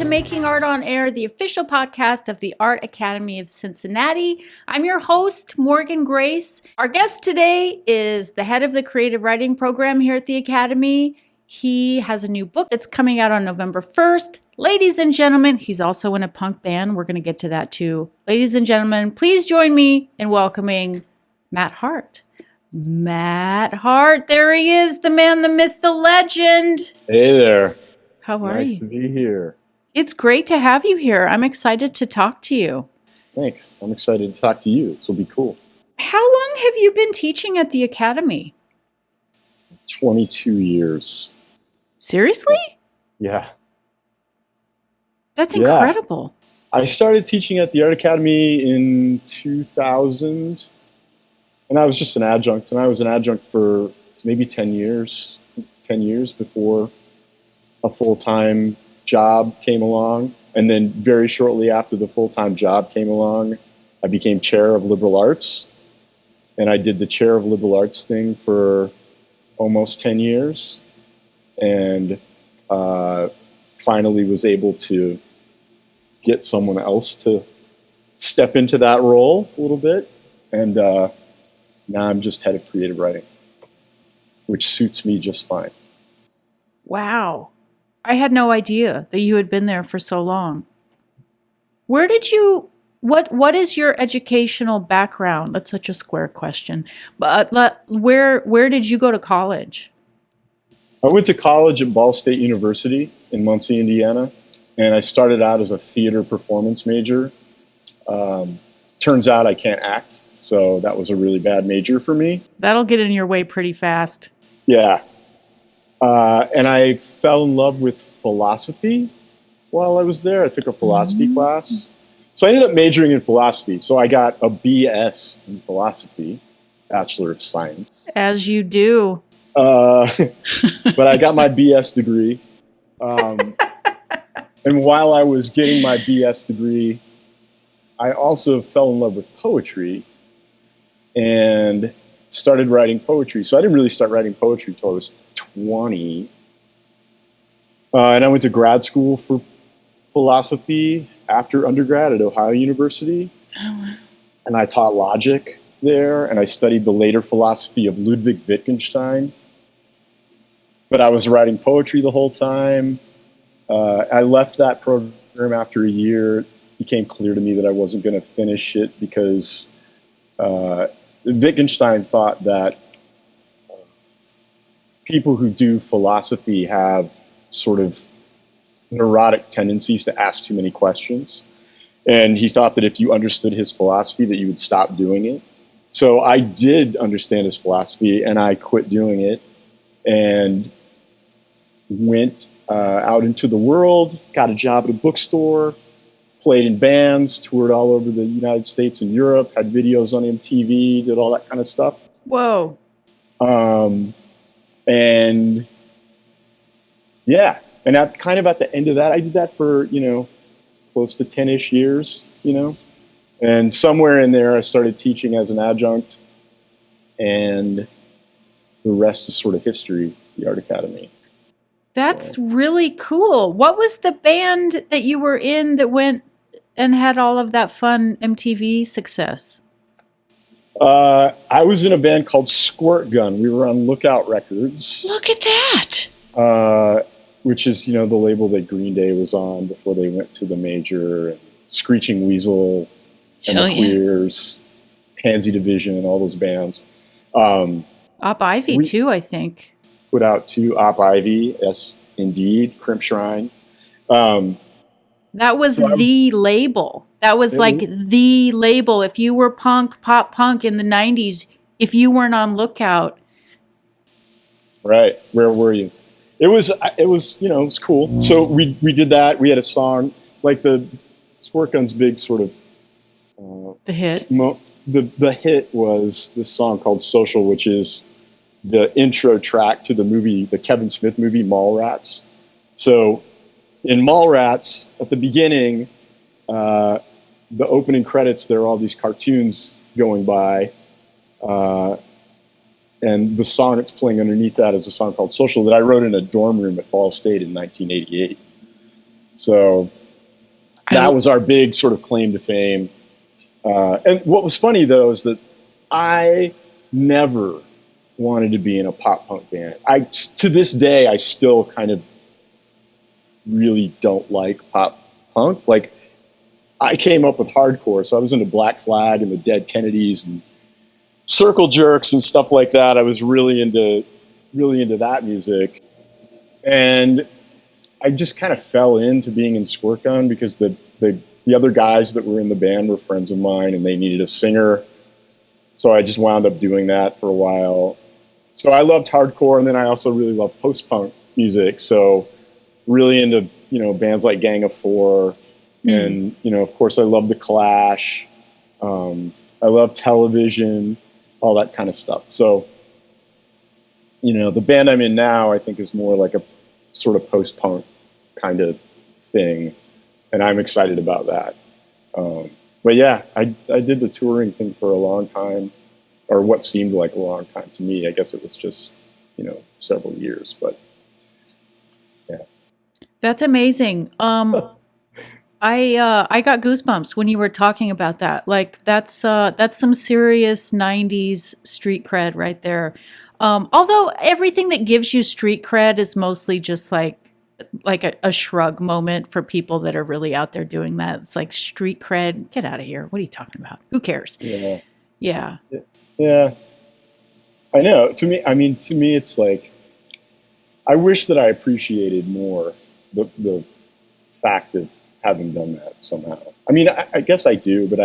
to Making Art on Air, the official podcast of the Art Academy of Cincinnati. I'm your host, Morgan Grace. Our guest today is the head of the creative writing program here at the Academy. He has a new book that's coming out on November 1st. Ladies and gentlemen, he's also in a punk band. We're going to get to that too. Ladies and gentlemen, please join me in welcoming Matt Hart. Matt Hart, there he is, the man, the myth, the legend. Hey there. How are you? Nice to be here. It's great to have you here. I'm excited to talk to you. Thanks. I'm excited to talk to you. This will be cool. How long have you been teaching at the Academy? 22 years. Seriously? Yeah. That's incredible. I started teaching at the Art Academy in 2000, and I was just an adjunct, and I was an adjunct for maybe 10 years before a full-time job came along. And then very shortly after the full-time job came along, I became chair of liberal arts. And I did the chair of liberal arts thing for almost 10 years. And finally was able to get someone else to step into that role a little bit. And now I'm just head of creative writing, which suits me just fine. Wow. I had no idea that you had been there for so long. Where did you, what is your educational background? That's such a square question. But where did you go to college? I went to college at Ball State University in Muncie, Indiana, and I started out as a theater performance major. Turns out I can't act, so that was a really bad major for me. That'll get in your way pretty fast. Yeah. And I fell in love with philosophy while I was there. I took a philosophy class. So I ended up majoring in philosophy. So I got a BS in philosophy, Bachelor of Science. As you do. But I got my BS degree. And while I was getting my BS degree, I also fell in love with poetry and started writing poetry. So I didn't really start writing poetry until I was 20. And I went to grad school for philosophy after undergrad at Ohio University. Oh, wow. And I taught logic there, and I studied the later philosophy of Ludwig Wittgenstein. But I was writing poetry the whole time. I left that program after a year. It became clear to me that I wasn't going to finish it because Wittgenstein thought that people who do philosophy have sort of neurotic tendencies to ask too many questions. And he thought that if you understood his philosophy, that you would stop doing it. So I did understand his philosophy, and I quit doing it and went out into the world, got a job at a bookstore, played in bands, toured all over the United States and Europe, had videos on MTV, did all that kind of stuff. Whoa. And yeah, and at the end of that, I did that for, close to 10-ish years, and somewhere in there I started teaching as an adjunct, and the rest is sort of history, the Art Academy. That's really cool. What was the band that you were in that went and had all of that fun MTV success? I was in a band called Squirt Gun. We were on Lookout Records. Look at that. Which is, the label that Green Day was on before they went to the major. And Screeching Weasel and the Queers, Pansy Division, and all those bands. Op Ivy too, I think. Put out 2, Op Ivy, yes, indeed, Crimp Shrine. That was the label. That was like the label. If you were pop punk in the 90s, if you weren't on Lookout. Right. Where were you? It was it was cool. So we did that. We had a song, like the Squirt Gun's big sort of the hit. The hit was this song called Social, which is the intro track to the movie, the Kevin Smith movie, Mallrats. So in Mallrats, at the beginning, the opening credits, there are all these cartoons going by. And the song that's playing underneath that is a song called Social that I wrote in a dorm room at Ball State in 1988. So that was our big sort of claim to fame. And what was funny, though, is that I never wanted to be in a pop punk band. To this day, I still kind of really don't like pop punk. Like, I came up with hardcore, so I was into Black Flag and the Dead Kennedys and Circle Jerks and stuff like that. I was really into that music. And I just kind of fell into being in Squirt Gun because the other guys that were in the band were friends of mine and they needed a singer. So I just wound up doing that for a while. So I loved hardcore, and then I also really loved post-punk music. So really into, bands like Gang of Four. And, of course, I love The Clash. I love Television, all that kind of stuff. So, the band I'm in now, I think, is more like a sort of post-punk kind of thing. And I'm excited about that. But yeah, I did the touring thing for a long time, or what seemed like a long time to me. I guess it was just, several years, but yeah. That's amazing. I got goosebumps when you were talking about that. Like that's some serious 90s street cred right there. Although everything that gives you street cred is mostly just like a shrug moment for people that are really out there doing that. It's like street cred, get out of here. What are you talking about? Who cares? Yeah. Yeah. Yeah. I know. To me, it's like, I wish that I appreciated more the fact of having done that somehow. I mean, I guess I do, but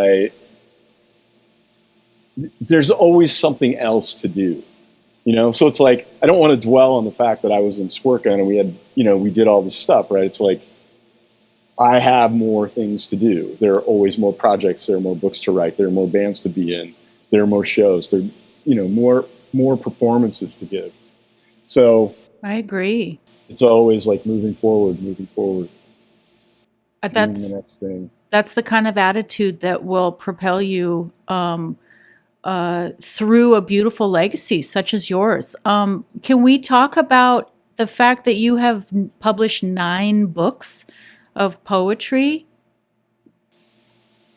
there's always something else to do, So it's like, I don't want to dwell on the fact that I was in Squirt Gun and we had, we did all this stuff, right? It's like, I have more things to do. There are always more projects. There are more books to write. There are more bands to be in. There are more shows. There, more performances to give. So I agree. It's always like moving forward. That's the next thing. That's the kind of attitude that will propel you through a beautiful legacy such as yours. Can we talk about the fact that you have published 9 books of poetry?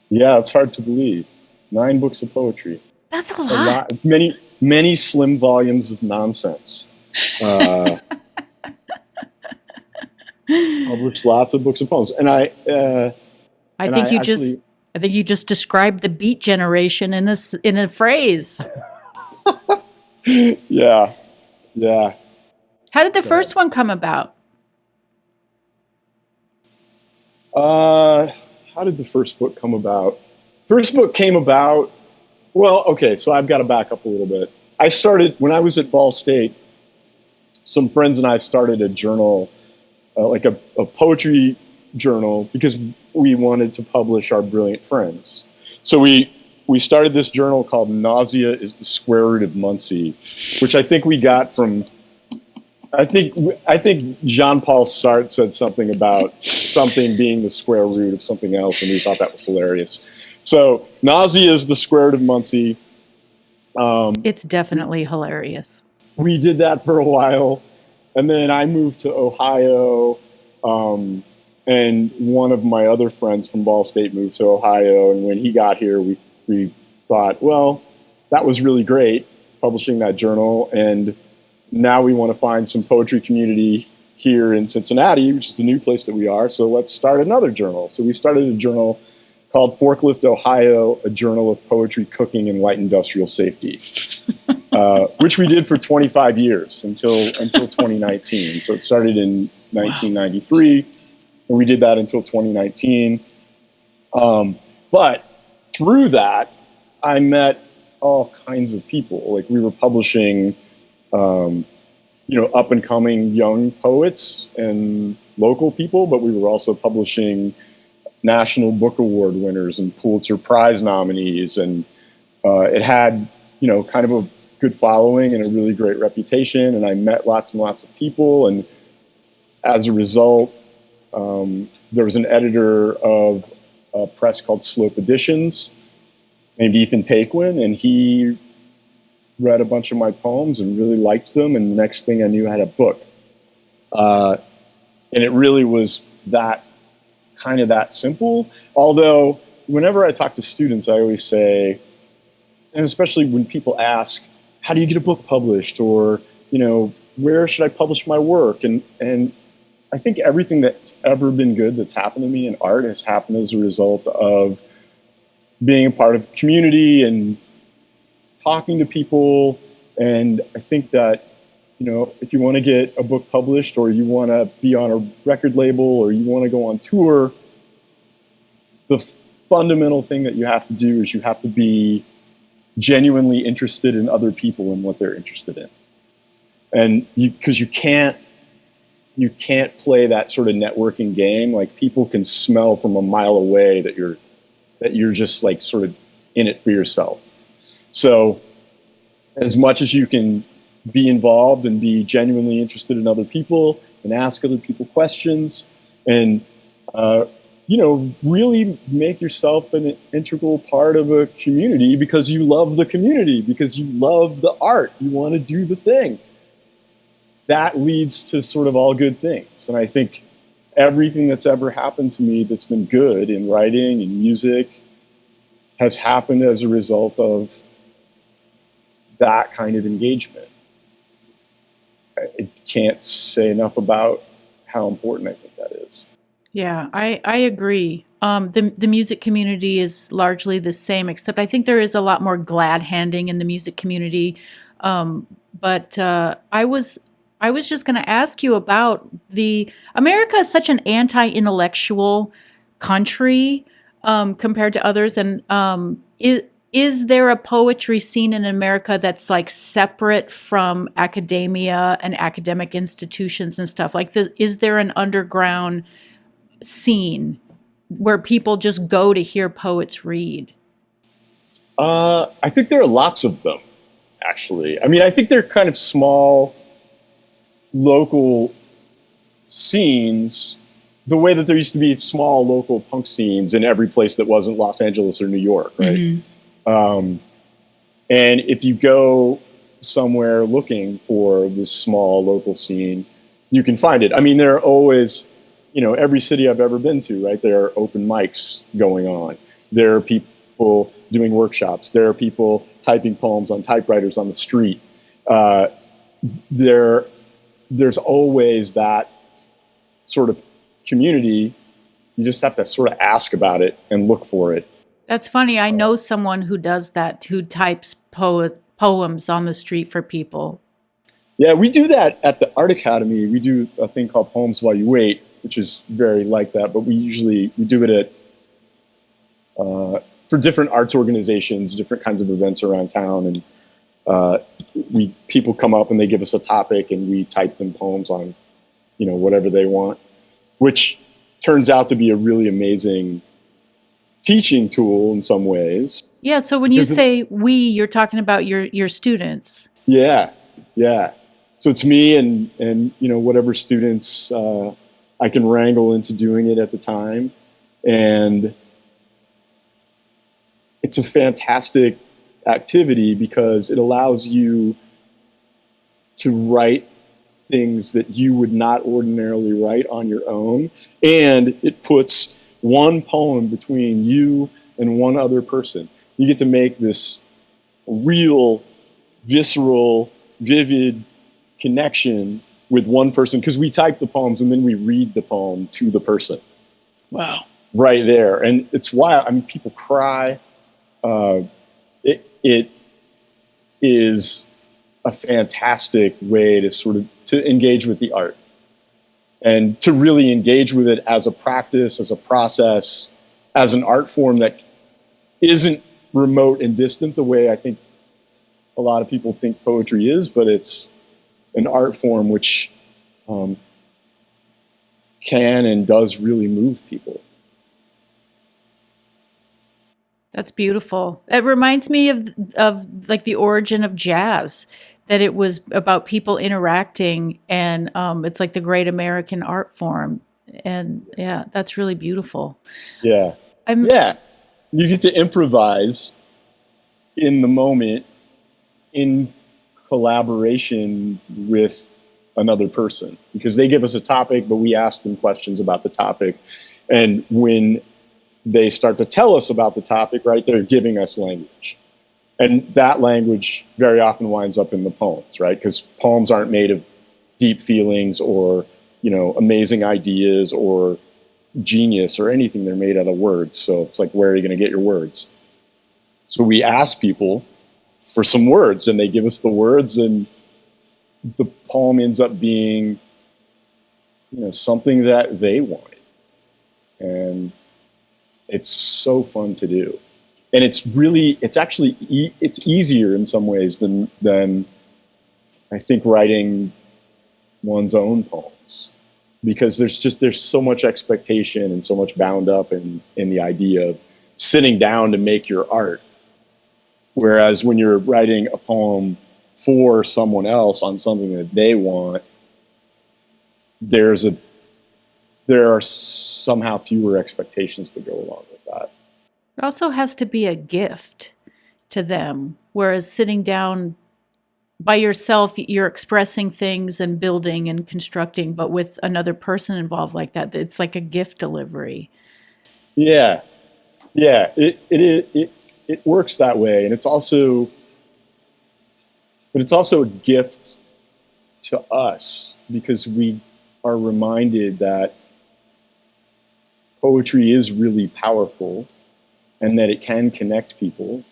Yeah, it's hard to believe. 9 books of poetry. That's a lot. Many slim volumes of nonsense. Published lots of books of poems, and I think you just described the Beat Generation in a phrase. Yeah. How did the first one come about? How did the first book come about? First book came about. Well, okay, so I've got to back up a little bit. I started when I was at Ball State. Some friends and I started a journal. Like a poetry journal, because we wanted to publish our brilliant friends. So we started this journal called Nausea is the Square Root of Muncie, which I think we got from, I think Jean-Paul Sartre said something about something being the square root of something else, and we thought that was hilarious. So Nausea is the Square Root of Muncie. It's definitely hilarious. We did that for a while. And then I moved to Ohio, and one of my other friends from Ball State moved to Ohio. And when he got here, we thought, well, that was really great, publishing that journal. And now we want to find some poetry community here in Cincinnati, which is the new place that we are. So let's start another journal. So we started a journal called Forklift Ohio, a journal of poetry, cooking, and light industrial safety. Which we did for 25 years until 2019. So it started in 1993, and we did that until 2019. But through that, I met all kinds of people. Like, we were publishing, up and coming young poets and local people, but we were also publishing National Book Award winners and Pulitzer Prize nominees, and it had, kind of a good following and a really great reputation, and I met lots and lots of people, and as a result, there was an editor of a press called Slope Editions named Ethan Paquin, and he read a bunch of my poems and really liked them, and the next thing I knew, I had a book. And it really was that kind of that simple. Although whenever I talk to students, I always say, and especially when people ask, how do you get a book published? Or, where should I publish my work? And I think everything that's ever been good that's happened to me in art has happened as a result of being a part of a community and talking to people. And I think that, if you want to get a book published, or you want to be on a record label, or you want to go on tour, the fundamental thing that you have to do is you have to be genuinely interested in other people and what they're interested in. And because you can't play that sort of networking game. Like, people can smell from a mile away that you're just like sort of in it for yourself. So as much as you can be involved and be genuinely interested in other people and ask other people questions, and really make yourself an integral part of a community because you love the community, because you love the art, you want to do the thing. That leads to sort of all good things. And I think everything that's ever happened to me that's been good in writing and music has happened as a result of that kind of engagement. I can't say enough about how important I think that is. Yeah, I agree. The music community is largely the same, except I think there is a lot more glad handing in the music community. But I was just going to ask you about America is such an anti-intellectual country compared to others, and is there a poetry scene in America that's like separate from academia and academic institutions and stuff like this? Is there an underground scene where people just go to hear poets read? I think there are lots of them, actually. I mean, I think they're kind of small local scenes, the way that there used to be small local punk scenes in every place that wasn't Los Angeles or New York, right? Mm-hmm. And if you go somewhere looking for this small local scene, you can find it. I mean, there are always, every city I've ever been to, right, there are open mics going on. There are people doing workshops. There are people typing poems on typewriters on the street. There's always that sort of community. You just have to sort of ask about it and look for it. That's funny. I know someone who does that, who types poems on the street for people. Yeah, we do that at the Art Academy. We do a thing called Poems While You Wait, which is very like that. But we do it for different arts organizations, different kinds of events around town. And people come up and they give us a topic, and we type them poems on, whatever they want, which turns out to be a really amazing teaching tool in some ways. Yeah. So when you say we, you're talking about your students. Yeah. So it's me and whatever students I can wrangle into doing it at the time. And it's a fantastic activity because it allows you to write things that you would not ordinarily write on your own. And it puts one poem between you and one other person. You get to make this real, visceral, vivid connection with one person, because we type the poems and then we read the poem to the person. Wow. Right there. And it's wild. I mean, people cry. It is a fantastic way to engage with the art, and to really engage with it as a practice, as a process, as an art form that isn't remote and distant the way I think a lot of people think poetry is, but it's an art form which can and does really move people. That's beautiful. It reminds me of like the origin of jazz, that it was about people interacting, and it's like the great American art form. And yeah, that's really beautiful. Yeah. You get to improvise in the moment in collaboration with another person, because they give us a topic, but we ask them questions about the topic. And when they start to tell us about the topic, right, they're giving us language. And that language very often winds up in the poems, right? Because poems aren't made of deep feelings or, amazing ideas or genius or anything. They're made out of words. So it's like, where are you going to get your words? So we ask people for some words, and they give us the words, and the poem ends up being, something that they wanted. And it's so fun to do. And it's easier in some ways than I think writing one's own poems, because there's so much expectation and so much bound up in the idea of sitting down to make your art. Whereas when you're writing a poem for someone else on something that they want, there are somehow fewer expectations that go along with that. It also has to be a gift to them, whereas sitting down by yourself, you're expressing things and building and constructing, but with another person involved like that, it's like a gift delivery. Yeah, it works that way, and it's also a gift to us, because we are reminded that poetry is really powerful, and that it can connect people,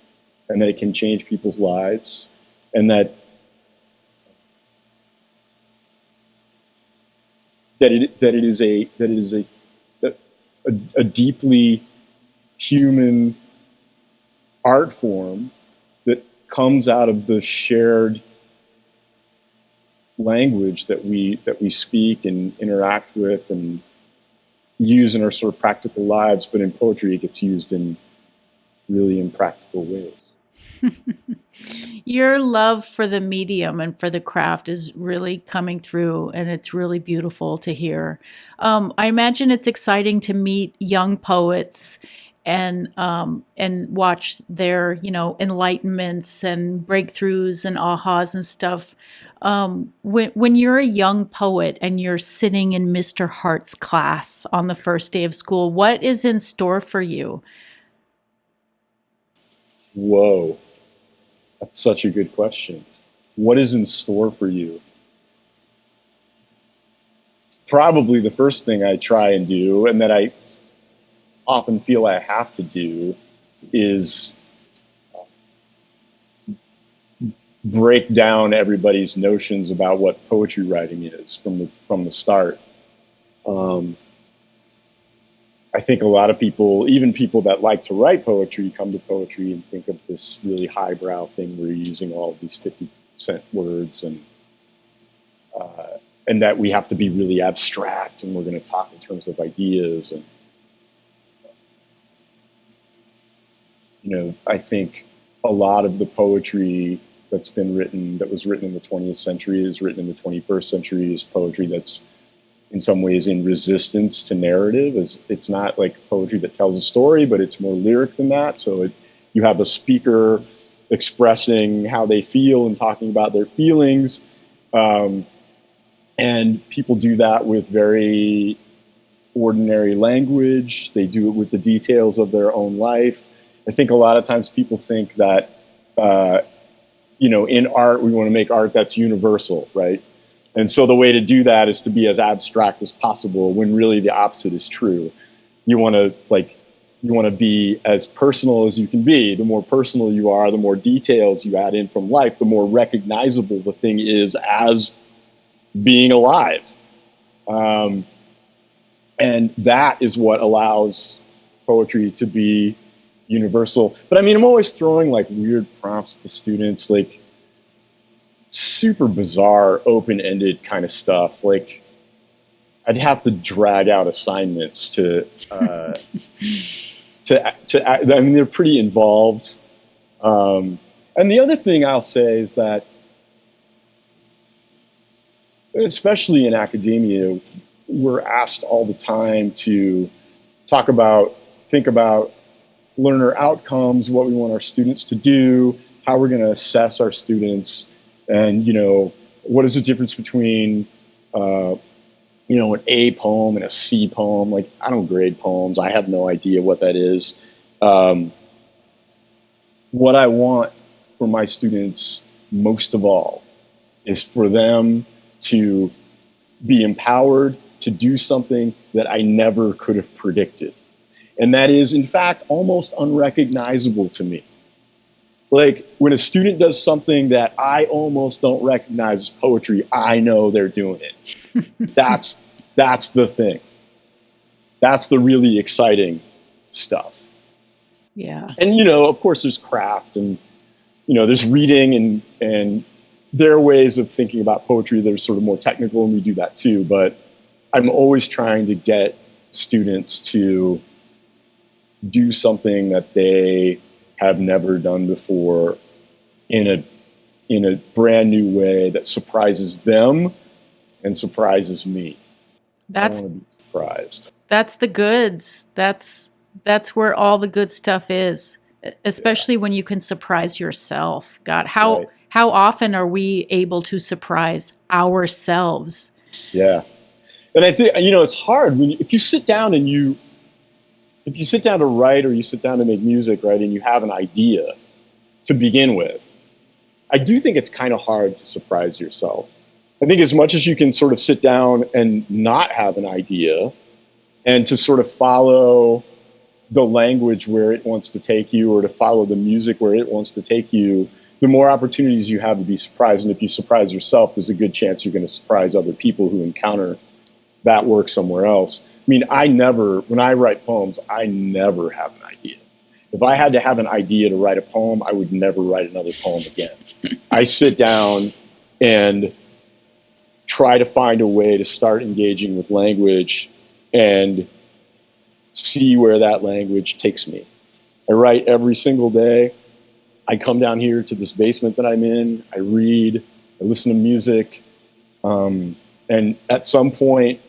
and that it can change people's lives, and that it is a deeply human art form that comes out of the shared language that we speak and interact with and use in our sort of practical lives. But in poetry, it gets used in really impractical ways. Your love for the medium and for the craft is really coming through, and it's really beautiful to hear. I imagine it's exciting to meet young poets and watch their, enlightenments and breakthroughs and ahas and stuff. When you're a young poet and you're sitting in Mr. Hart's class on the first day of school, what is in store for you? Whoa. That's such a good question. What is in store for you? Probably the first thing I try and do, and that I often feel I have to do, is break down everybody's notions about what poetry writing is from the start. I think a lot of people, even people that like to write poetry, come to poetry and think of this really highbrow thing where you're using all of these 50% words, and that we have to be really abstract, and we're going to talk in terms of ideas. And I think a lot of the poetry that was written in the 20th century, is written in the 21st century, is poetry that's in some ways in resistance to narrative. It's not like poetry that tells a story, but it's more lyric than that. So you have a speaker expressing how they feel and talking about their feelings. And people do that with very ordinary language. They do it with the details of their own life. I think a lot of times people think that, in art, we want to make art that's universal, right? And so the way to do that is to be as abstract as possible, when really the opposite is true. You want to be as personal as you can be. The more personal you are, the more details you add in from life, the more recognizable the thing is as being alive. And that is what allows poetry to be universal. But I mean, I'm always throwing like weird prompts at the students, like super bizarre, open-ended kind of stuff. Like I'd have to drag out assignments to I mean, they're pretty involved. And the other thing I'll say is that, especially in academia, we're asked all the time to think about learner outcomes, what we want our students to do, how we're going to assess our students, and what is the difference between an A poem and a C poem. Like, I don't grade poems. I have no idea what that is. What I want for my students most of all is for them to be empowered to do something that I never could have predicted. And that is, in fact, almost unrecognizable to me. Like, when a student does something that I almost don't recognize as poetry, I know they're doing it. That's the thing. That's the really exciting stuff. Yeah. And, of course, there's craft and, there's reading and there are ways of thinking about poetry that are sort of more technical, and we do that too. But I'm always trying to get students to do something that they have never done before in a brand new way that surprises them and surprises me. I want to be surprised. That's the goods. That's where all the good stuff is, especially when you can surprise yourself. God, how often are we able to surprise ourselves? Yeah. And I think, it's hard if you sit down to write, or you sit down to make music, right, and you have an idea to begin with. I do think it's kind of hard to surprise yourself. I think as much as you can sort of sit down and not have an idea and to sort of follow the language where it wants to take you, or to follow the music where it wants to take you, the more opportunities you have to be surprised. And if you surprise yourself, there's a good chance you're going to surprise other people who encounter that work somewhere else. I mean, when I write poems, I never have an idea. If I had to have an idea to write a poem, I would never write another poem again. I sit down and try to find a way to start engaging with language and see where that language takes me. I write every single day. I come down here to this basement that I'm in. I read, I listen to music. And at some point,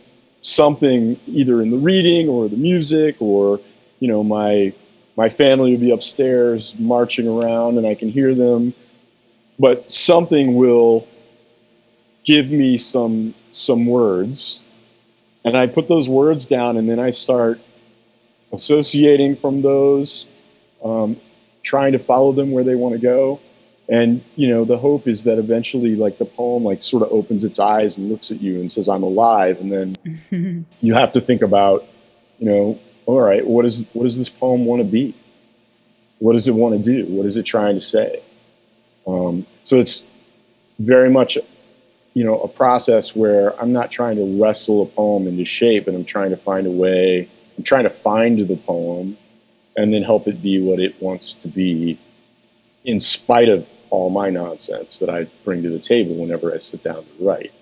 something either in the reading or the music, or, my family will be upstairs marching around and I can hear them, but something will give me some words, and I put those words down, and then I start associating from those, trying to follow them where they want to go. And, the hope is that eventually, like, the poem, like, sort of opens its eyes and looks at you and says, I'm alive. And then you have to think about, all right, what does this poem want to be? What does it want to do? What is it trying to say? So it's very much, a process where I'm not trying to wrestle a poem into shape, and I'm trying to find a way. I'm trying to find the poem and then help it be what it wants to be, in spite of all my nonsense that I bring to the table whenever I sit down to write.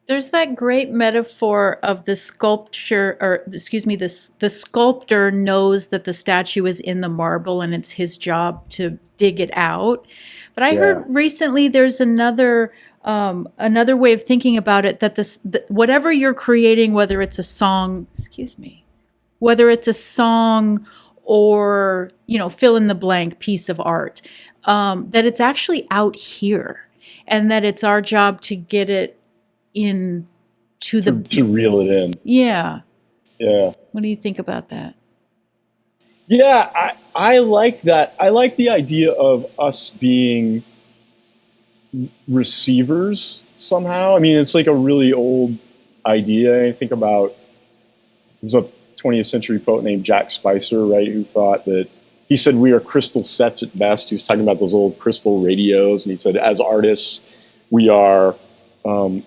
There's that great metaphor of the sculpture, the sculptor knows that the statue is in the marble and it's his job to dig it out. But I heard recently there's another way of thinking about it, that whatever you're creating, whether it's a song, or, fill in the blank piece of art, that it's actually out here, and that it's our job to get it in to reel it in. Yeah. Yeah. What do you think about that? Yeah, I like that. I like the idea of us being receivers somehow. I mean, it's like a really old idea. I think about, there's a 20th century poet named Jack Spicer, right, who thought that, he said, we are crystal sets at best. He was talking about those old crystal radios, and he said, as artists, we are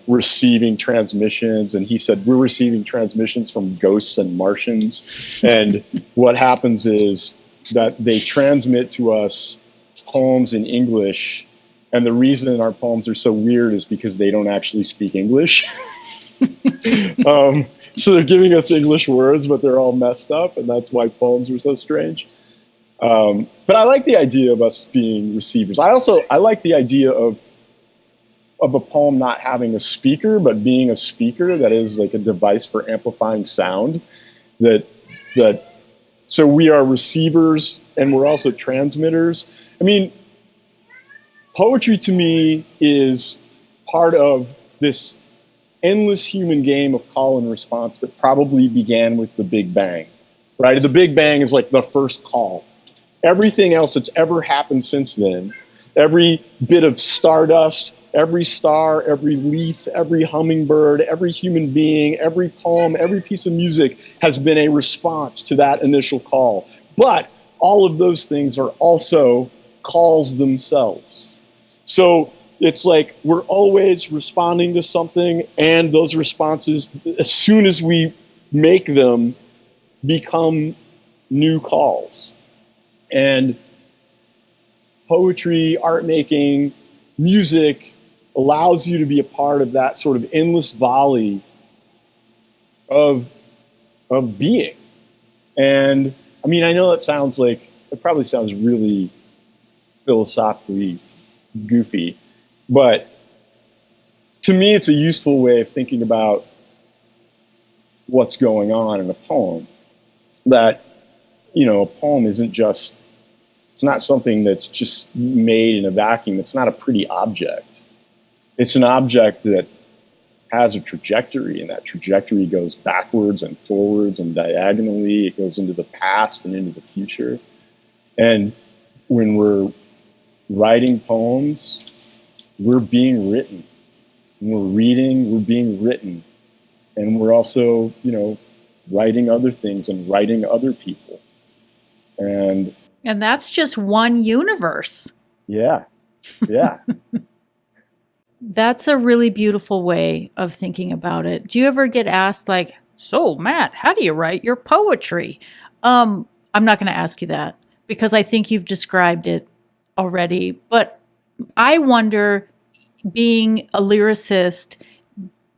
receiving transmissions, and he said, we're receiving transmissions from ghosts and Martians. And what happens is that they transmit to us poems in English, and the reason our poems are so weird is because they don't actually speak English. So they're giving us English words, but they're all messed up, and that's why poems are so strange. But I like the idea of us being receivers. I like the idea of a poem not having a speaker, but being a speaker that is like a device for amplifying sound. So we are receivers, and we're also transmitters. I mean, poetry to me is part of this endless human game of call and response that probably began with the Big Bang, right? The Big Bang is like the first call. Everything else that's ever happened since then, every bit of stardust, every star, every leaf, every hummingbird, every human being, every poem, every piece of music has been a response to that initial call. But all of those things are also calls themselves. So it's like we're always responding to something, and those responses, as soon as we make them, become new calls. And poetry, art making, music allows you to be a part of that sort of endless volley of being. And I mean, I know it probably sounds really philosophically goofy, but to me, it's a useful way of thinking about what's going on in a poem. That, a poem isn't just, it's not something that's just made in a vacuum. It's not a pretty object. It's an object that has a trajectory, and that trajectory goes backwards and forwards and diagonally. It goes into the past and into the future. And when we're writing poems, we're being written. When we're reading, we're being written. And we're also, writing other things and writing other people. And that's just one universe. Yeah. That's a really beautiful way of thinking about it. Do you ever get asked like, so Matt, how do you write your poetry? I'm not going to ask you that because I think you've described it already. But I wonder, being a lyricist,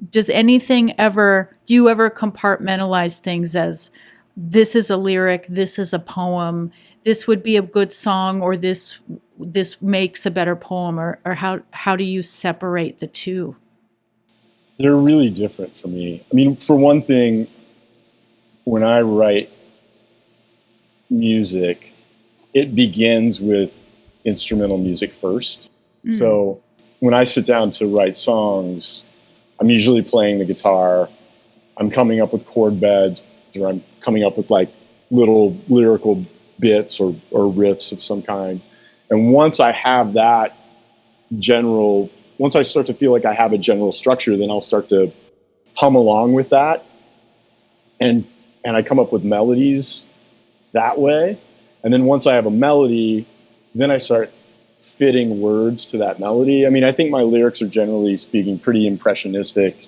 do you ever compartmentalize things as this is a lyric, this is a poem, this would be a good song, or this makes a better poem, or how do you separate the two? They're really different for me. I mean, for one thing, when I write music, it begins with instrumental music first. Mm. So when I sit down to write songs, I'm usually playing the guitar. I'm coming up with chord beds, or I'm coming up with like little lyrical bits or riffs of some kind. And once I have that once I start to feel like I have a general structure, then I'll start to hum along with that. And I come up with melodies that way. And then once I have a melody, then I start fitting words to that melody. I mean, I think my lyrics are, generally speaking, pretty impressionistic.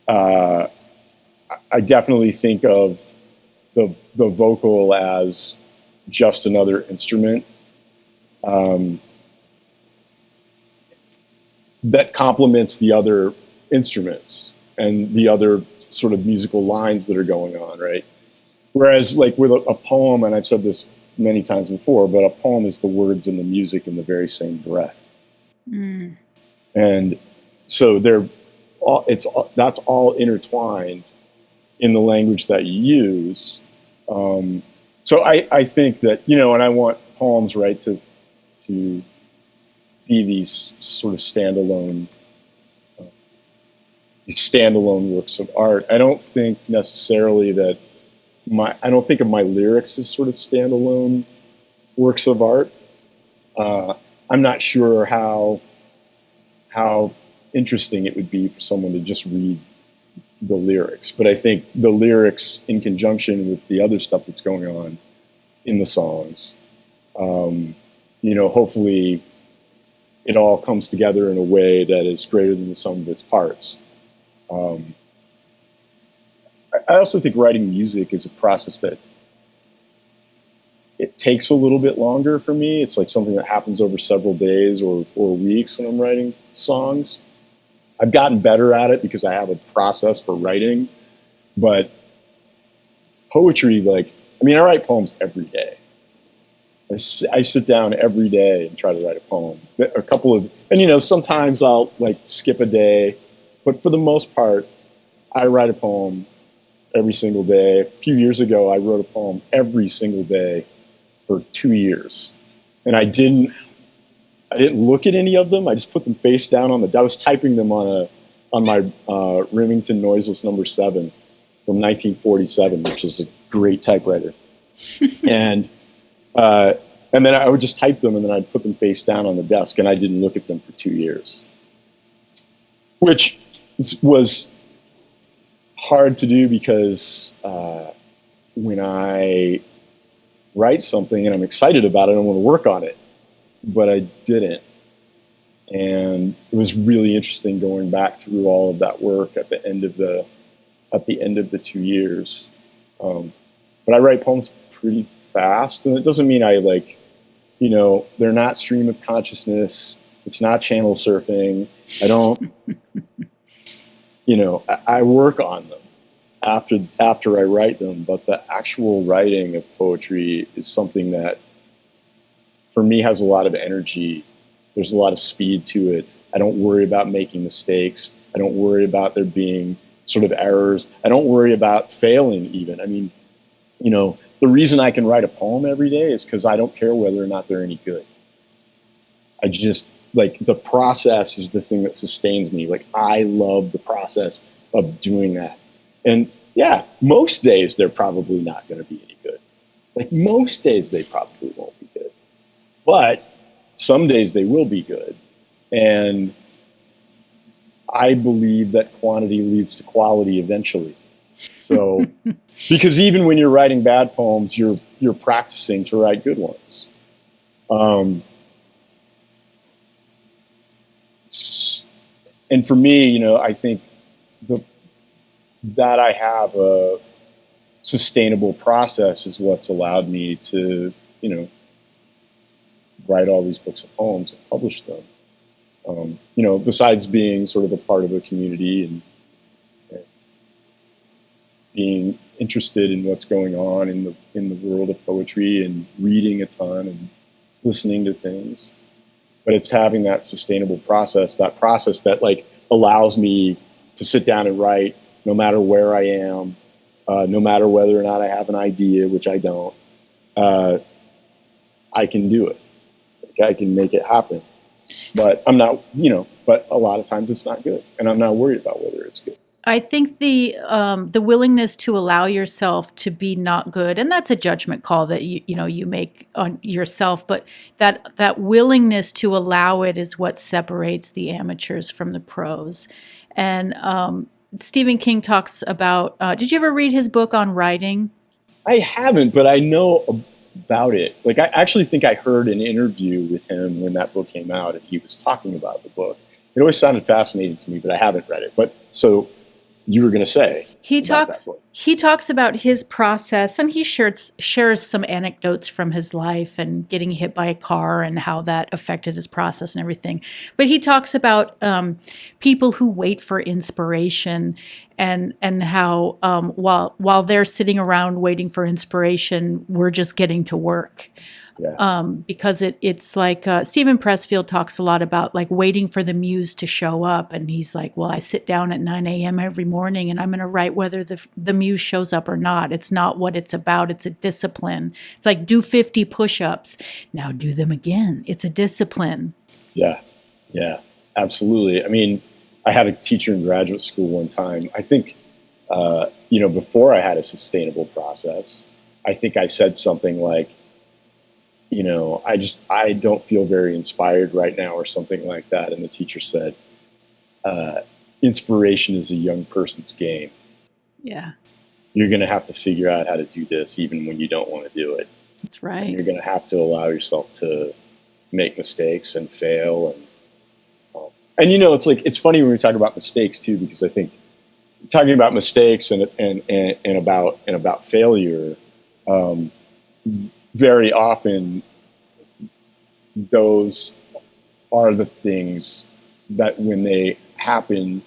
I definitely think of the vocal as just another instrument that complements the other instruments and the other sort of musical lines that are going on, right? Whereas like with a poem, and I've said this many times before, but a poem is the words and the music in the very same breath. Mm. And so that's all intertwined in the language that you use. So I think that, and I want poems, right, to be these sort of standalone works of art. I don't think necessarily that I don't think of my lyrics as sort of standalone works of art. I'm not sure how interesting it would be for someone to just read the lyrics, but I think the lyrics in conjunction with the other stuff that's going on in the songs, hopefully it all comes together in a way that is greater than the sum of its parts. I also think writing music is a process that it takes a little bit longer for me. It's like something that happens over several days or weeks when I'm writing songs. I've gotten better at it because I have a process for writing, but poetry, I write poems every day. I sit down every day and try to write a poem. Sometimes I'll skip a day, but for the most part, I write a poem every single day. A few years ago, I wrote a poem every single day for 2 years, and I didn't look at any of them. I just put them face down I was typing them on on my Remington Noiseless number 7 from 1947, which is a great typewriter. And then I would just type them, and then I'd put them face down on the desk, and I didn't look at them for 2 years, which was hard to do because when I write something and I'm excited about it, I want to work on it, but I didn't. And it was really interesting going back through all of that work at the end of the 2 years. But I write poems pretty fast, and it doesn't mean I they're not stream of consciousness. It's not channel surfing. I don't, I work on them after I write them, but the actual writing of poetry is something that for me has a lot of energy. There's a lot of speed to it. I don't worry about making mistakes. I don't worry about there being sort of errors. I don't worry about failing even. I mean, the reason I can write a poem every day is because I don't care whether or not they're any good. I just, the process is the thing that sustains me. I love the process of doing that. And yeah, most days they're probably not going to be any good. Most days they probably won't be good. But some days they will be good. And I believe that quantity leads to quality eventually. So, because even when you're writing bad poems, you're practicing to write good ones. And for me, I think that I have a sustainable process is what's allowed me to, write all these books of poems and publish them. Besides being sort of a part of a community and being interested in what's going on in the world of poetry and reading a ton and listening to things, but it's having that sustainable process that allows me to sit down and write no matter where I am, no matter whether or not I have an idea, which I don't. I can do it. I can make it happen. But I'm not, but a lot of times it's not good, and I'm not worried about whether it's good. I think the willingness to allow yourself to be not good, and that's a judgment call that you make on yourself, but that willingness to allow it is what separates the amateurs from the pros. And Stephen King talks about. Did you ever read his book on writing? I haven't, but I know about it. I actually think I heard an interview with him when that book came out, and he was talking about the book. It always sounded fascinating to me, but I haven't read it. But so. You were going to say he talks about his process, and he shares some anecdotes from his life and getting hit by a car and how that affected his process and everything. But he talks about people who wait for inspiration and how while they're sitting around waiting for inspiration, we're just getting to work. Yeah. Because it's like Stephen Pressfield talks a lot about waiting for the muse to show up, and he's like, well, I sit down at 9 a.m. every morning and I'm going to write whether the muse shows up or not. It's not what it's about. It's a discipline. It's like do 50 push-ups. Now do them again. It's a discipline. Yeah, absolutely. I mean, I had a teacher in graduate school one time. I think, before I had a sustainable process, I think I said something like, I don't feel very inspired right now or something like that. And the teacher said, inspiration is a young person's game. Yeah. You're going to have to figure out how to do this even when you don't want to do it. That's right. And you're going to have to allow yourself to make mistakes and fail. And it's funny when we talk about mistakes too, because I think talking about mistakes and about failure, very often, those are the things that, when they happen,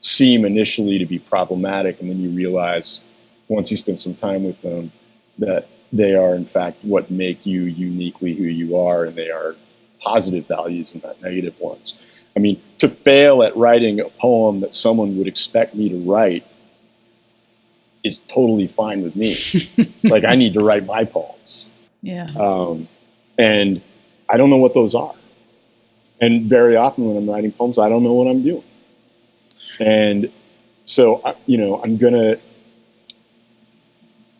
seem initially to be problematic, and then you realize, once you spend some time with them, that they are, in fact, what make you uniquely who you are, and they are positive values and not negative ones. I mean, to fail at writing a poem that someone would expect me to write is totally fine with me. I need to write my poems. Yeah. And I don't know what those are. And very often when I'm writing poems, I don't know what I'm doing. And so, I'm going to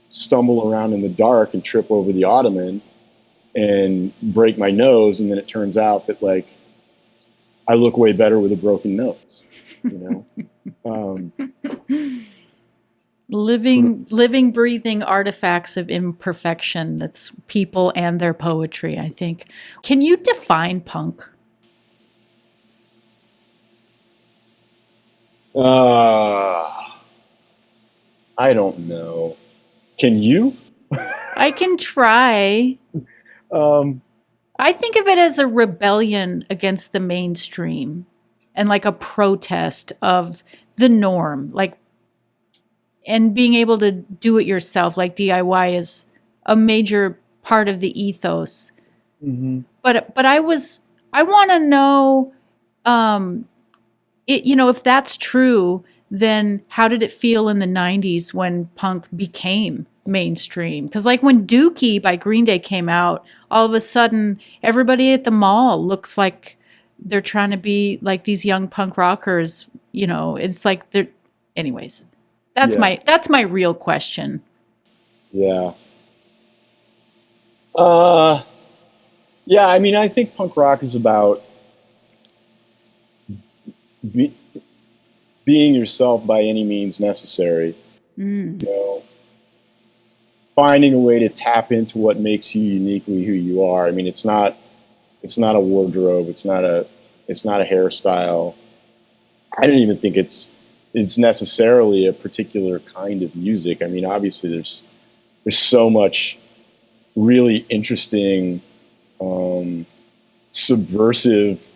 stumble around in the dark and trip over the ottoman and break my nose. And then it turns out that, like, I look way better with a broken nose, Living, breathing artifacts of imperfection. That's people and their poetry, I think. Can you define punk? I don't know. Can you? I can try. I think of it as a rebellion against the mainstream and like a protest of the norm, like, and being able to do it yourself, like DIY is a major part of the ethos. Mm-hmm. But I want to know, if that's true, then how did it feel in the 90s when punk became mainstream? Because like when Dookie by Green Day came out, all of a sudden everybody at the mall looks like they're trying to be like these young punk rockers. It's like they're, anyways. That's my real question. Yeah. Yeah. I mean, I think punk rock is about being yourself by any means necessary. Finding a way to tap into what makes you uniquely who you are. I mean, it's not a wardrobe. It's not a hairstyle. I don't even think it's necessarily a particular kind of music. I mean, obviously there's so much really interesting, subversive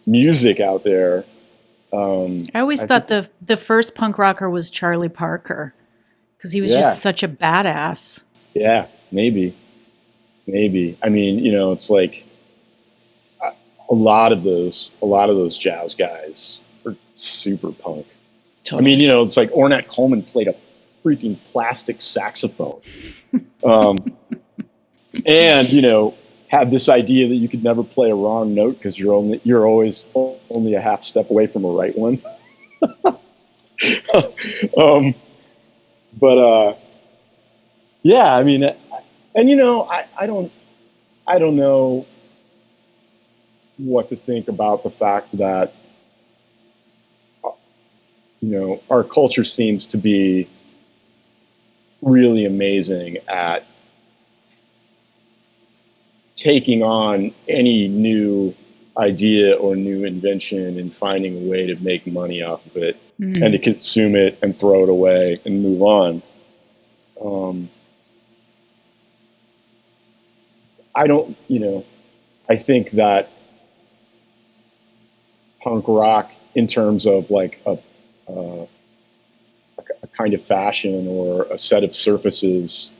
music out there. I always thought the first punk rocker was Charlie Parker because he was just such a badass. Yeah, maybe. I mean, it's like a lot of those jazz guys are super punk. Totally. I mean, it's like Ornette Coleman played a freaking plastic saxophone. And, had this idea that you could never play a wrong note because you're always only a half step away from a right one. Yeah, I mean, and I don't know what to think about the fact that, our culture seems to be really amazing at taking on any new idea or new invention and finding a way to make money off of it and to consume it and throw it away and move on. I think that punk rock, in terms of like a kind of fashion or a set of surfaces,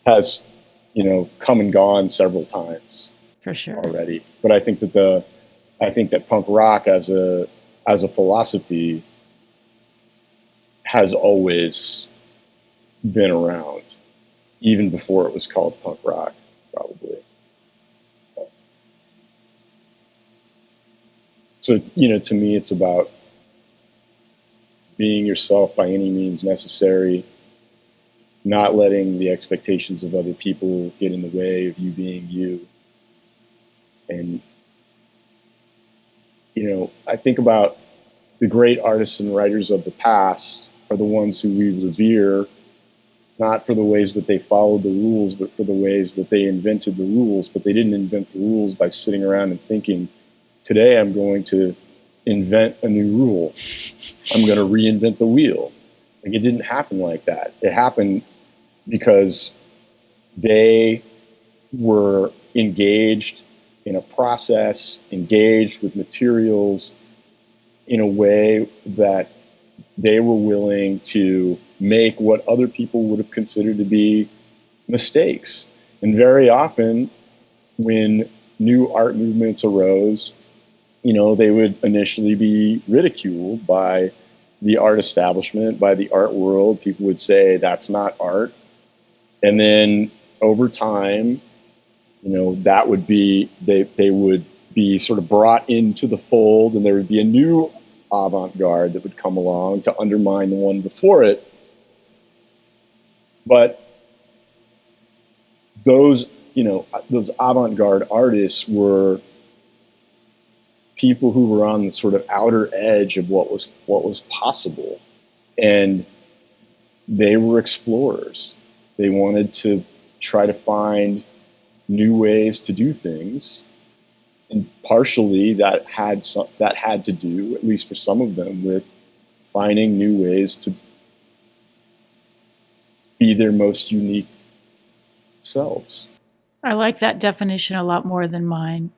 has come and gone several times for sure already. But I think that punk rock as a philosophy has always been around, even before it was called punk rock, probably. So, to me, it's about being yourself by any means necessary, not letting the expectations of other people get in the way of you being you. And, I think about the great artists and writers of the past are the ones who we revere, not for the ways that they followed the rules, but for the ways that they invented the rules. But they didn't invent the rules by sitting around and thinking, today I'm going to invent a new rule. I'm going to reinvent the wheel. Like, it didn't happen like that. It happened because they were engaged in a process, engaged with materials in a way that they were willing to make what other people would have considered to be mistakes. And very often when new art movements arose, they would initially be ridiculed by the art establishment, by the art world. People would say that's not art. And then over time, that would be, they would be sort of brought into the fold, and there would be a new avant-garde that would come along to undermine the one before it. But those avant-garde artists were people who were on the sort of outer edge of what was possible, and they were explorers. They wanted to try to find new ways to do things, and partially that had to do, at least for some of them, with finding new ways to be their most unique selves. I like that definition a lot more than mine.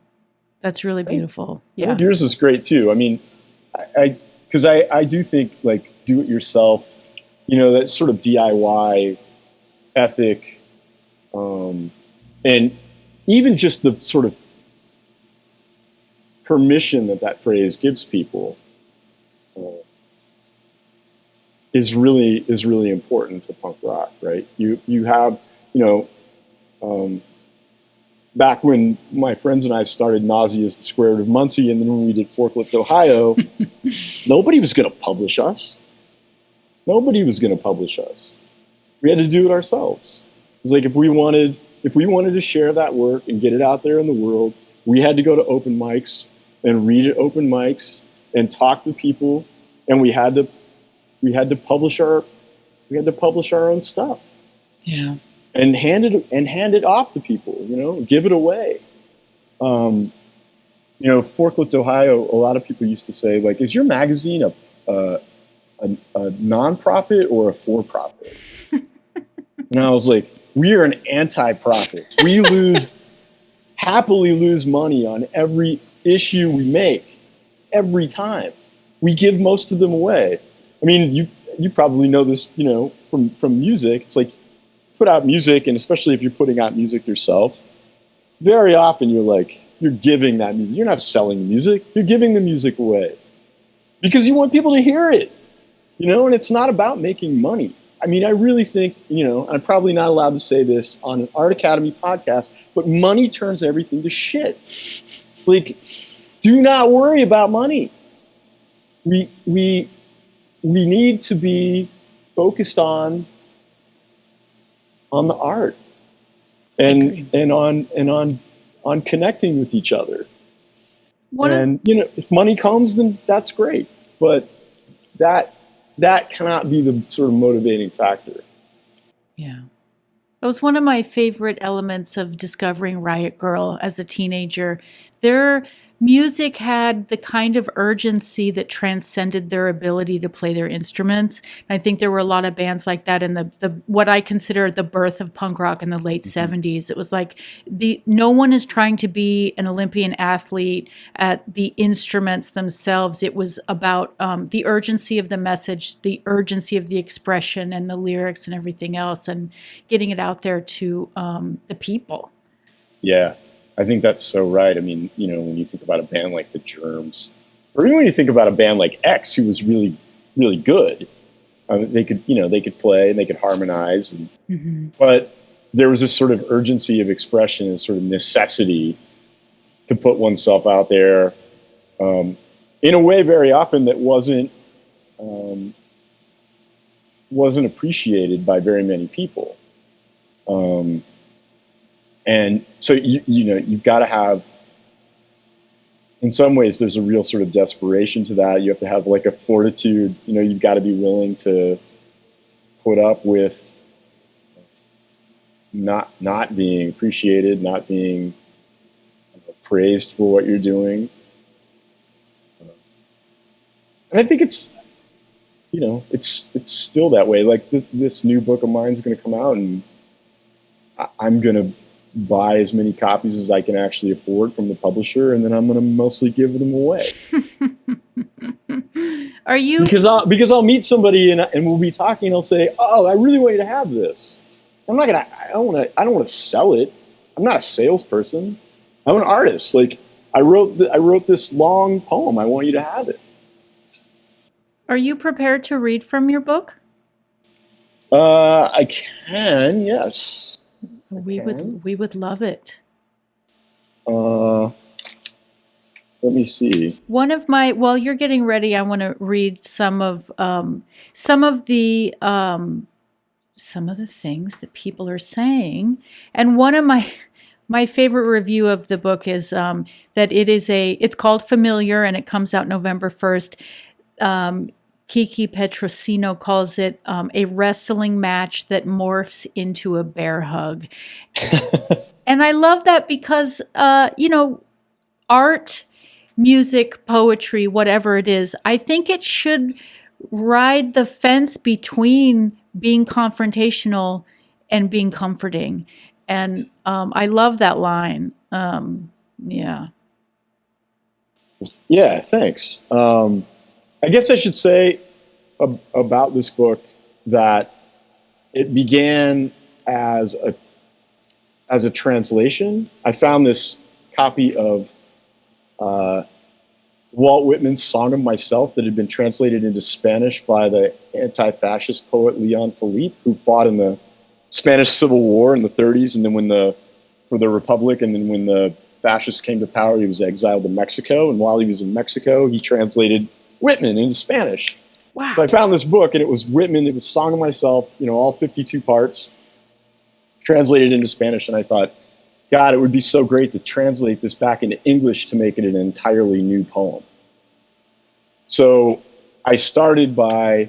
That's really beautiful. Yeah. Yours is great too. I mean, because I do think like do it yourself, that sort of DIY ethic, and even just the sort of permission that phrase gives people is really important to punk rock, right? You have, back when my friends and I started Nausea is the Square Root of Muncie, and then when we did Forklift, Ohio, nobody was going to publish us. Nobody was going to publish us. We had to do it ourselves. It was like if we wanted to share that work and get it out there in the world, we had to go to open mics and read at open mics and talk to people, and we had to publish our own stuff. Yeah. And hand it off to people, give it away. Forklift Ohio, a lot of people used to say, like, is your magazine a non-profit or a for-profit? And I was like, we are an anti-profit. We happily lose money on every issue we make, every time. We give most of them away. I mean, you probably know this, from music. It's like, put out music, and especially if you're putting out music yourself, very often you're giving that music. You're not selling the music. You're giving the music away because you want people to hear it, and it's not about making money. I mean, I really think, I'm probably not allowed to say this on an Art Academy podcast, but money turns everything to shit. Like, do not worry about money. We need to be focused on the art and on connecting with each other. If money comes, then that's great, but that cannot be the sort of motivating factor. Yeah. That was one of my favorite elements of discovering Riot Grrrl as a teenager. Their music had the kind of urgency that transcended their ability to play their instruments. And I think there were a lot of bands like that in the what I consider the birth of punk rock in the late 70s. It was like no one is trying to be an Olympian athlete at the instruments themselves. It was about the urgency of the message, the urgency of the expression and the lyrics and everything else, and getting it out there to the people. Yeah. I think that's so right. I mean, when you think about a band like the Germs, or even when you think about a band like X, who was really, really good, they could play and they could harmonize, but there was this sort of urgency of expression and sort of necessity to put oneself out there in a way very often that wasn't appreciated by very many people. And so, you've got to have, in some ways, there's a real sort of desperation to that. You have to have like a fortitude, you've got to be willing to put up with not being appreciated, not being praised for what you're doing. And I think it's still that way. Like this new book of mine is going to come out, and I'm going to buy as many copies as I can actually afford from the publisher, and then I'm going to mostly give them away. Are you? Because I'll meet somebody and we'll be talking, and I'll say, "Oh, I really want you to have this." I don't want to sell it. I'm not a salesperson. I'm an artist. Like I wrote this long poem. I want you to have it. Are you prepared to read from your book? I can, yes. We would love it. Let me see. One of my, while you're getting ready, I want to read some of the things that people are saying. And one of my favorite review of the book is that it's called Familiar, and it comes out November 1st. Kiki Petrosino calls it a wrestling match that morphs into a bear hug. And I love that because, art, music, poetry, whatever it is, I think it should ride the fence between being confrontational and being comforting. And I love that line. Yeah. Yeah, thanks. I guess I should say about this book that it began as a translation. I found this copy of Walt Whitman's Song of Myself that had been translated into Spanish by the anti-fascist poet Leon Felipe, who fought in the Spanish Civil War in the 30s, and then for the Republic, and then when the fascists came to power, he was exiled to Mexico, and while he was in Mexico, he translated Whitman into Spanish. Wow. So I found this book, and it was Whitman, it was Song of Myself, all 52 parts, translated into Spanish, and I thought, God, it would be so great to translate this back into English to make it an entirely new poem. So I started by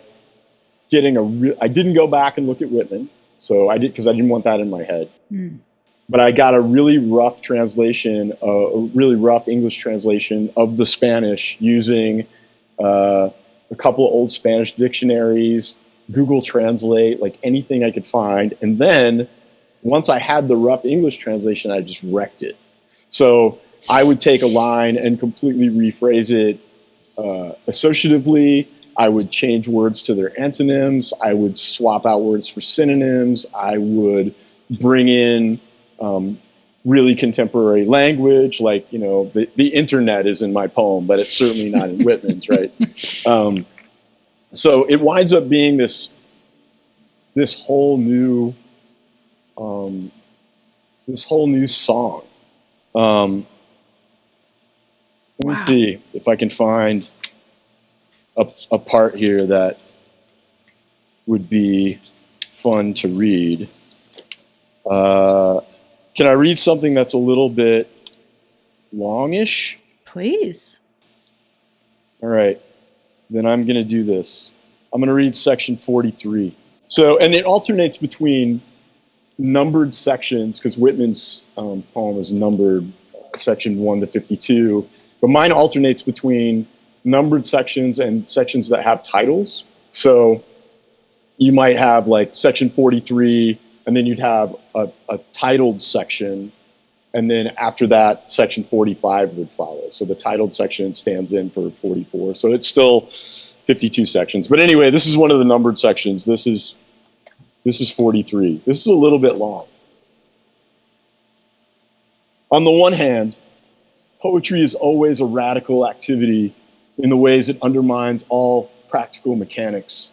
getting I didn't go back and look at Whitman, so I did, because I didn't want that in my head. But I got a really rough translation, a really rough English translation of the Spanish using a couple of old Spanish dictionaries, Google Translate, like anything I could find. And then once I had the rough English translation, I just wrecked it. So I would take a line and completely rephrase it associatively. I would change words to their antonyms. I would swap out words for synonyms. I would bring in really contemporary language, like, the internet is in my poem, but it's certainly not in Whitman's, right? So it winds up being this whole new song. Let me see if I can find a part here that would be fun to read. Can I read something that's a little bit longish? Please. All right. Then I'm going to do this. I'm going to read section 43. So, and it alternates between numbered sections, because Whitman's poem is numbered section 1 to 52, but mine alternates between numbered sections and sections that have titles. So you might have like section 43, and then you'd have a titled section, and then after that, section 45 would follow. So the titled section stands in for 44. So it's still 52 sections. But anyway, this is one of the numbered sections. This is 43. This is a little bit long. On the one hand, poetry is always a radical activity in the ways it undermines all practical mechanics.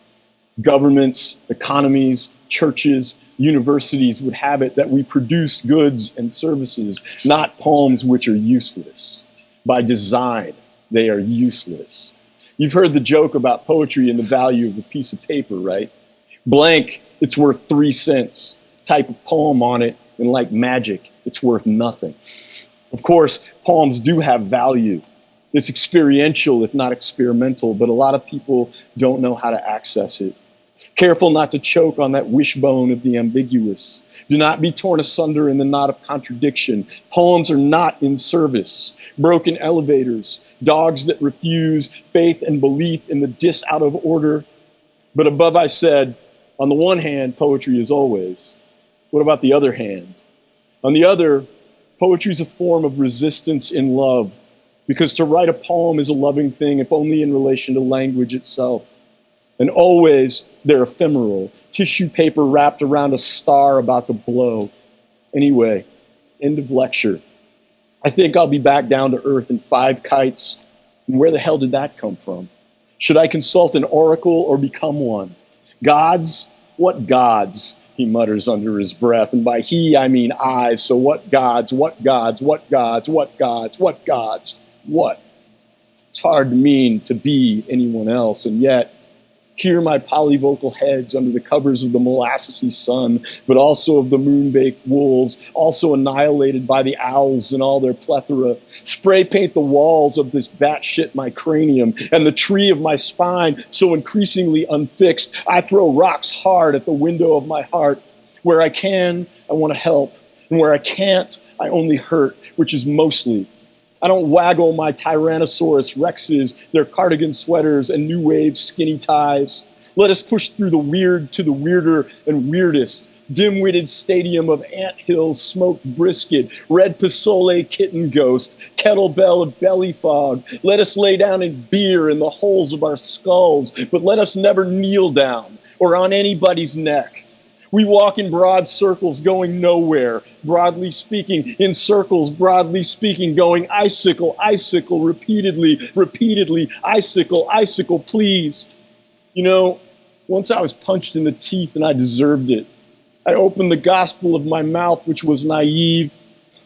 Governments, economies, churches, universities would have it that we produce goods and services, not poems which are useless. By design, they are useless. You've heard the joke about poetry and the value of a piece of paper, right? Blank, it's worth 3 cents. Type a poem on it, and like magic, it's worth nothing. Of course, poems do have value. It's experiential, if not experimental, but a lot of people don't know how to access it. Careful not to choke on that wishbone of the ambiguous. Do not be torn asunder in the knot of contradiction. Poems are not in service. Broken elevators, dogs that refuse faith and belief in the out of order. But above I said, on the one hand, poetry is always. What about the other hand? On the other, poetry is a form of resistance in love, because to write a poem is a loving thing, if only in relation to language itself. And always, they're ephemeral, tissue paper wrapped around a star about to blow. Anyway, end of lecture. I think I'll be back down to earth in 5 kites. And where the hell did that come from? Should I consult an oracle or become one? Gods? What gods? He mutters under his breath. And by he, I mean I. So what gods, what gods, what gods, what gods, what gods, what? It's hard to mean to be anyone else, and yet hear my polyvocal heads under the covers of the molassesy sun, but also of the moon-baked wolves, also annihilated by the owls in all their plethora. Spray paint the walls of this batshit my cranium and the tree of my spine so increasingly unfixed. I throw rocks hard at the window of my heart. Where I can, I want to help, and where I can't, I only hurt, which is mostly. I don't waggle my Tyrannosaurus Rexes, their cardigan sweaters, and new wave skinny ties. Let us push through the weird to the weirder and weirdest. Dim-witted stadium of anthills, smoked brisket, red pisole kitten ghost, kettlebell of belly fog. Let us lay down in beer in the holes of our skulls, but let us never kneel down or on anybody's neck. We walk in broad circles going nowhere, broadly speaking, in circles, broadly speaking, going icicle, icicle, repeatedly, repeatedly, icicle, icicle, please. You know, once I was punched in the teeth and I deserved it. I opened the gospel of my mouth, which was naive.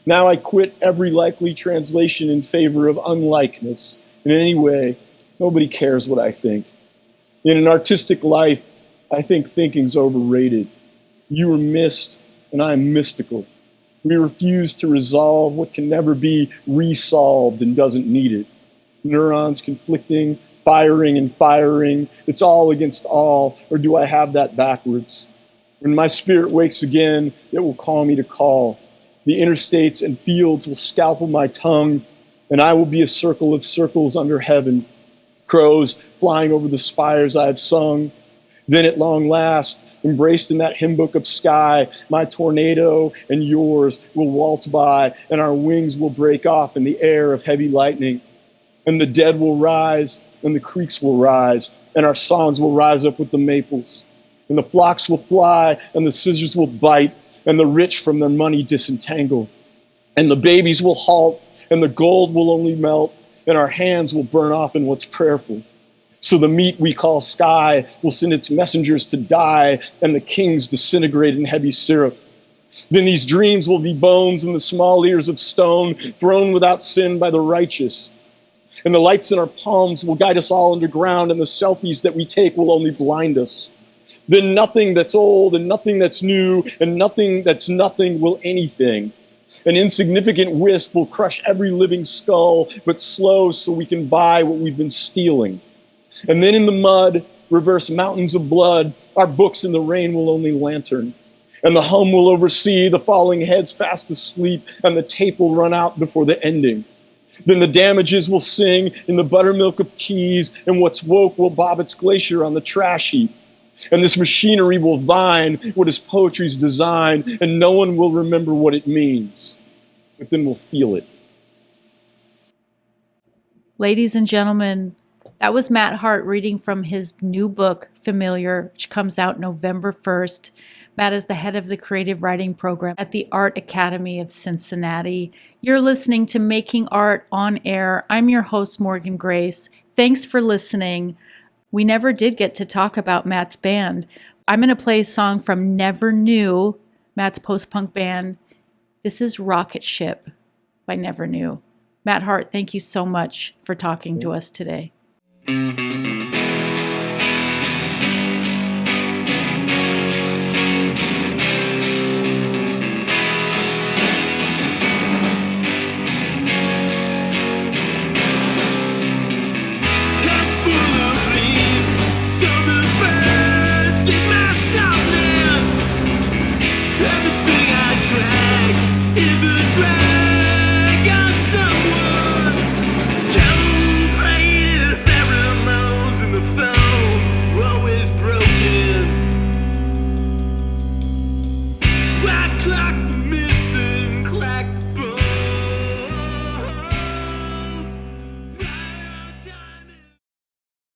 Now I quit every likely translation in favor of unlikeness. In any way, nobody cares what I think. In an artistic life, I think thinking's overrated. You are mist, and I am mystical. We refuse to resolve what can never be resolved and doesn't need it. Neurons conflicting, firing and firing. It's all against all, or do I have that backwards? When my spirit wakes again, it will call me to call. The interstates and fields will scalpel my tongue, and I will be a circle of circles under heaven. Crows flying over the spires I have sung. Then at long last, embraced in that hymn book of sky, my tornado and yours will waltz by, and our wings will break off in the air of heavy lightning. And the dead will rise, and the creeks will rise, and our songs will rise up with the maples. And the flocks will fly, and the scissors will bite, and the rich from their money disentangle. And the babies will halt, and the gold will only melt, and our hands will burn off in what's prayerful. So the meat we call sky will send its messengers to die, and the kings disintegrate in heavy syrup. Then these dreams will be bones in the small ears of stone, thrown without sin by the righteous. And the lights in our palms will guide us all underground, and the selfies that we take will only blind us. Then nothing that's old, and nothing that's new, and nothing that's nothing will anything. An insignificant wisp will crush every living skull, but slow so we can buy what we've been stealing. And then in the mud, reverse mountains of blood, our books in the rain will only lantern. And the hum will oversee the falling heads fast asleep, and the tape will run out before the ending. Then the damages will sing in the buttermilk of keys, and what's woke will bob its glacier on the trash heap. And this machinery will vine what is poetry's design, and no one will remember what it means. But then we'll feel it. Ladies and gentlemen, that was Matt Hart reading from his new book, Familiar, which comes out November 1st. Matt is the head of the creative writing program at the Art Academy of Cincinnati. You're listening to Making Art on Air. I'm your host, Morgan Grace. Thanks for listening. We never did get to talk about Matt's band. I'm going to play a song from Never Knew, Matt's post-punk band. This is Rocket Ship by Never Knew. Matt Hart, thank you so much for talking to us today.